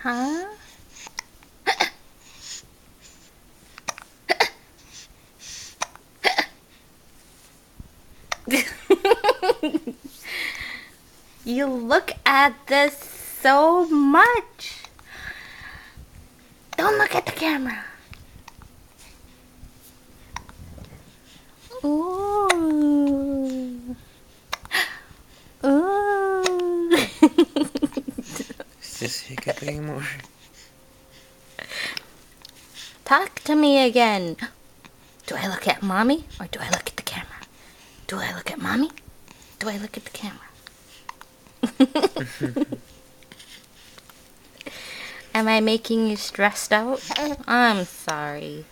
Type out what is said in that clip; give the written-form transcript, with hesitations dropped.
Huh? You look at this so much. Don't look at the camera. Ooh. Ooh. Is this hiccup anymore? Talk to me again. Do I look at mommy or do I look at the camera? Do I look at mommy? Do I look at the camera? Am I making you stressed out? I'm sorry.